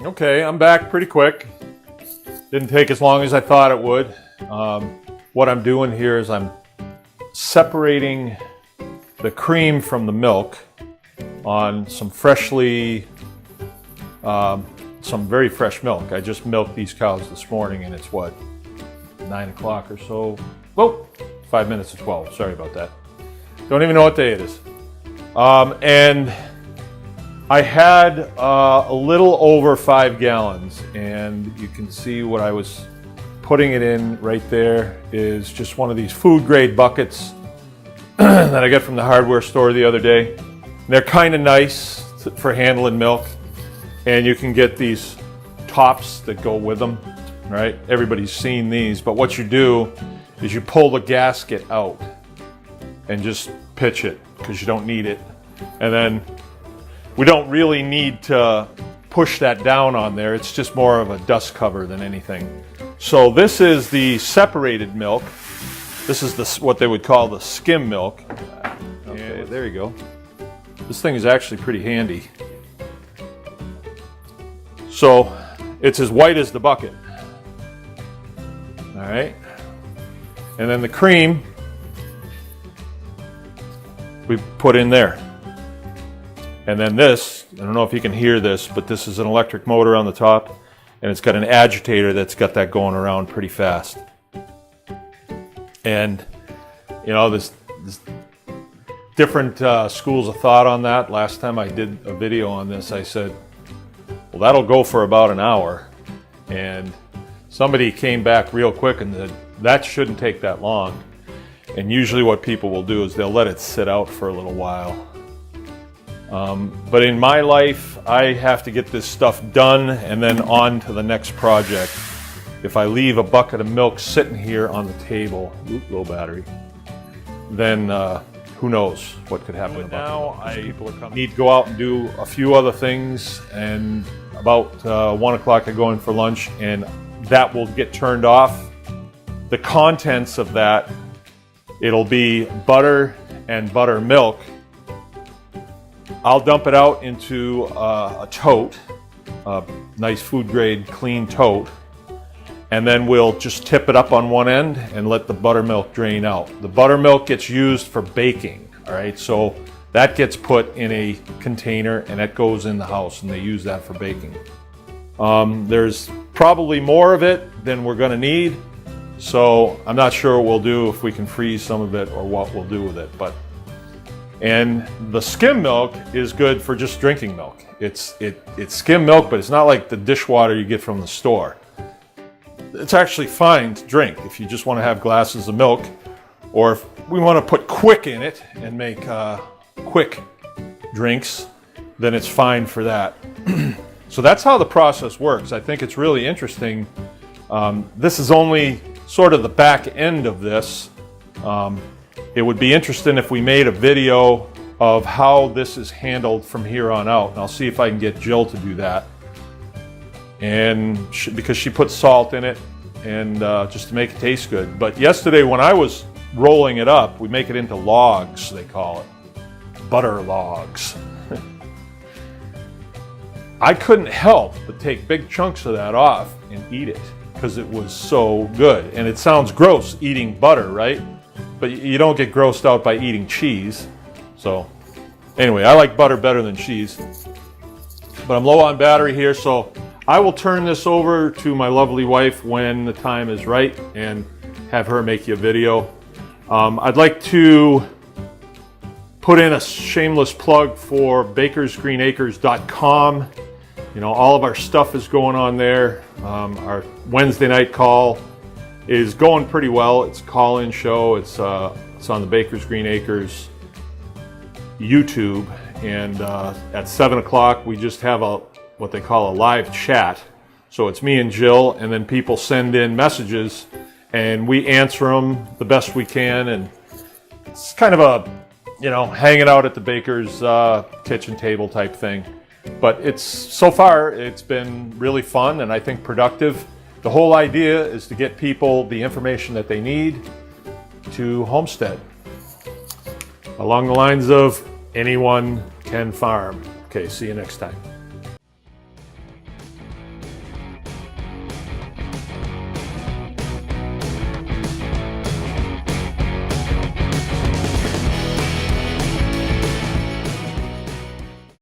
Okay, I'm back pretty quick. Didn't take as long as I thought it would. What I'm doing here is I'm separating the cream from the milk on some very fresh milk. I just milked these cows this morning and it's what, 9 o'clock or so. Whoa, 5 minutes to 12, sorry about that. Don't even know what day it is. And I had a little over 5 gallons, and you can see what I was putting it in right there is just one of these food grade buckets that I got from the hardware store the other day. And they're kind of nice for handling milk, and you can get these tops that go with them, right? Everybody's seen these, but what you do is you pull the gasket out and just pitch it because you don't need it. And then we don't really need to push that down on there. It's just more of a dust cover than anything. So this is the separated milk. This is what they would call the skim milk. Okay, there you go. This thing is actually pretty handy. So it's as white as the bucket. All right. And then the cream we put in there. And then this, I don't know if you can hear this, but this is an electric motor on the top, and it's got an agitator that's got that going around pretty fast. And, you know, there's different schools of thought on that. Last time I did a video on this, I said, well, that'll go for about an hour. And somebody came back real quick and said, that shouldn't take that long. And usually what people will do is they'll let it sit out for a little while. But in my life, I have to get this stuff done and then on to the next project. If I leave a bucket of milk sitting here on the table, low battery, then who knows what could happen. But now I need to go out and do a few other things, and about 1 o'clock I go in for lunch, and that will get turned off. The contents of that, it'll be butter and buttermilk. I'll dump it out into a tote, a nice food grade clean tote, and then we'll just tip it up on one end and let the buttermilk drain out. The buttermilk gets used for baking, all right? So that gets put in a container and that goes in the house, and they use that for baking. There's probably more of it than we're gonna need, so I'm not sure what we'll do, if we can freeze some of it or what we'll do with it. And the skim milk is good for just drinking milk. It's skim milk, but it's not like the dishwater you get from the store. It's actually fine to drink if you just want to have glasses of milk, or if we want to put quick in it and make quick drinks, then it's fine for that. So that's how the process works. I think it's really interesting. This is only sort of the back end of this. It would be interesting if we made a video of how this is handled from here on out. And I'll see if I can get Jill to do that. And because she puts salt in it, and just to make it taste good. But yesterday when I was rolling it up, we make it into logs, they call it. Butter logs. I couldn't help but take big chunks of that off and eat it because it was so good. And it sounds gross eating butter, right? But you don't get grossed out by eating cheese. So anyway, I like butter better than cheese. But I'm low on battery here, so I will turn this over to my lovely wife when the time is right and have her make you a video. I'd like to put in a shameless plug for bakersgreenacres.com. You know, all of our stuff is going on there. Our Wednesday night call is going pretty well. It's a call-in show. It's on the Bakers Green Acres YouTube, and at 7 o'clock we just have what they call a live chat. So it's me and Jill, and then people send in messages and we answer them the best we can, and it's kind of a, you know, hanging out at the baker's kitchen table type thing. But so far it's been really fun and I think productive. The whole idea is to get people the information that they need to homestead. Along the lines of anyone can farm. Okay, see you next time.